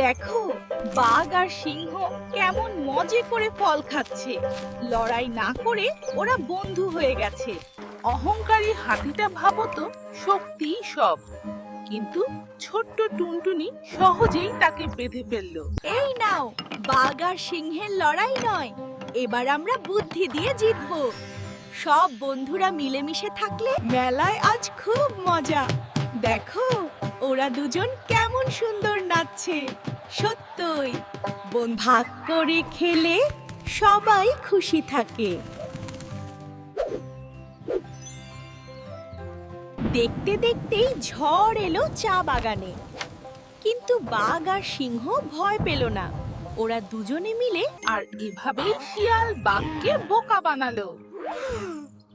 দেখো, বাঘ আর সিংহ কেমন মজে করে ফল খাচ্ছে। লড়াই না করে ওরা বন্ধু হয়ে গেছে। অহংকারী হাতিটা ভাবতো শক্তিই সব, কিন্তু ছোট্ট টুনটুনি সহজেই তাকে বেঁধে ফেললো। এই নাও, বাঘ আর সিংহের লড়াই নয়, এবার আমরা বুদ্ধি দিয়ে জিতবো। সব বন্ধুরা মিলেমিশে থাকলে মেলায় আজ খুব মজা। দেখো, ওরা দুজন কেমন সুন্দর নাচছে। সত্যই, বোন ভাগ করে খেলে সবাই খুশি থাকে। দেখতে দেখতেই ঝড় এলো চা বাগানে, কিন্তু বাঘ আর সিংহ ভয় পেল না। ওরা দুজনে মিলে আর এভাবেই শিয়াল বাঘকে বোকা বানালো।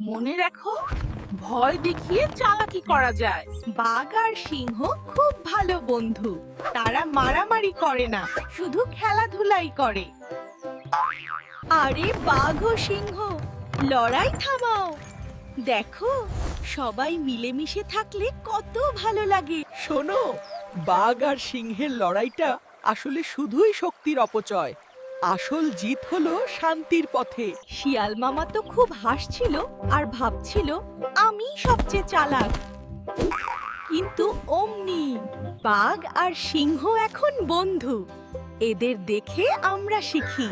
মনে রাখো, ভয় দেখিয়ে চালাকি করা যায়। বাঘ আর সিংহ খুব ভালো বন্ধু। তারা মারামারি করে না, শুধু খেলাধুলাই করে। আরে বাঘ ও সিংহ, লড়াই থামাও। দেখো, সবাই মিলেমিশে থাকলে কত ভালো লাগে। শোনো, বাঘ আর সিংহের লড়াইটা আসলে শুধুই শক্তির অপচয়। আসল জিত হলো শান্তির পথে। শিয়াল মামা তো খুব হাসছিল আর ভাবছিল আমি সবচেয়ে চালাক। কিন্তু অমনি বাঘ আর সিংহ এখন বন্ধু। এদের দেখে আমরা শিখি,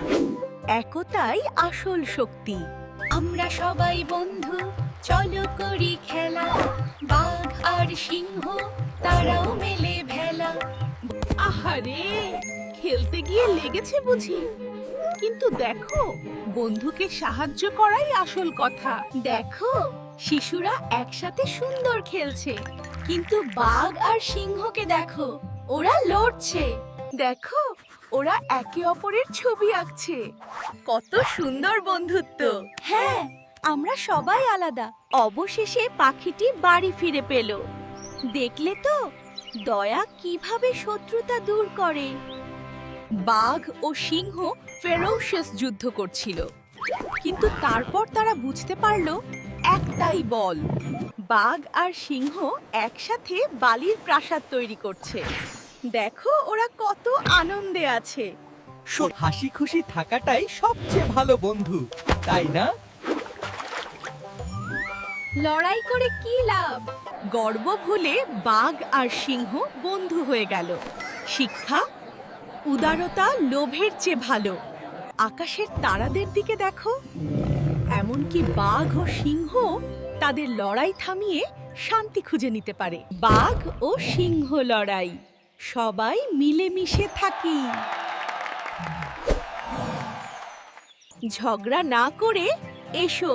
একতাই আসল শক্তি। আমরা সবাই বন্ধু, চলো করি খেলা। বাঘ আর সিংহ তারাও মেলে ভেলা। আহারে, খেলতে গিয়ে লেগেছে বুঝি। কিন্তু দেখো, বন্ধুকে সাহায্য করাই আসল কথা। দেখো, শিশুরা একসাথে সুন্দর খেলছে, কিন্তু বাঘ আর সিংহকে দেখো, ওরা লড়ছে। দেখো, ওরা একে অপরের ছবি আঁকছে। কত সুন্দর বন্ধুত্ব। হ্যাঁ, আমরা সবাই আলাদা। অবশেষে পাখিটি বাড়ি ফিরে পেল। দেখলে তো, দয়া কিভাবে শত্রুতা দূর করে। বাঘ ও সিংহ ফেরোশিয়াস যুদ্ধ করছিল, কিন্তু তারপর তারা বুঝতে পারলো একটাই বল। বাঘ আর সিংহ একসাথে বালির প্রাসাদ তৈরি করছে। দেখো, ওরা কত আনন্দে আছে। হাসি খুশি থাকাটাই সবচেয়ে ভালো বন্ধু, তাই না? লড়াই করে কি লাভ? গর্ব ভুলে বাঘ আর সিংহ বন্ধু হয়ে গেল। শিক্ষা, উদারতা লোভের চেয়ে ভালো। আকাশের তারাদের দিকে দেখো, এমনকি বাঘ ও সিংহ তাদের লড়াই থামিয়ে শান্তি খুঁজে নিতে পারে। বাঘ ও সিংহ লড়াই, সবাই মিলেমিশে থাকি। ঝগড়া না করে এসো,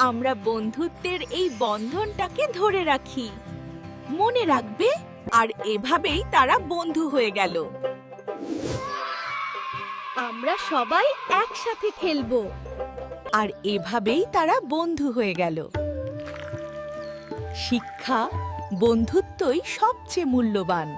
আমরা বন্ধুত্বের এই বন্ধনটাকে ধরে রাখি। মনে রাখবে, আর এভাবেই তারা বন্ধু হয়ে গেল। আমরা সবাই একসাথে খেলবো, আর এভাবেই তারা বন্ধু হয়ে গেল। শিক্ষা, বন্ধুত্বই সবচেয়ে মূল্যবান।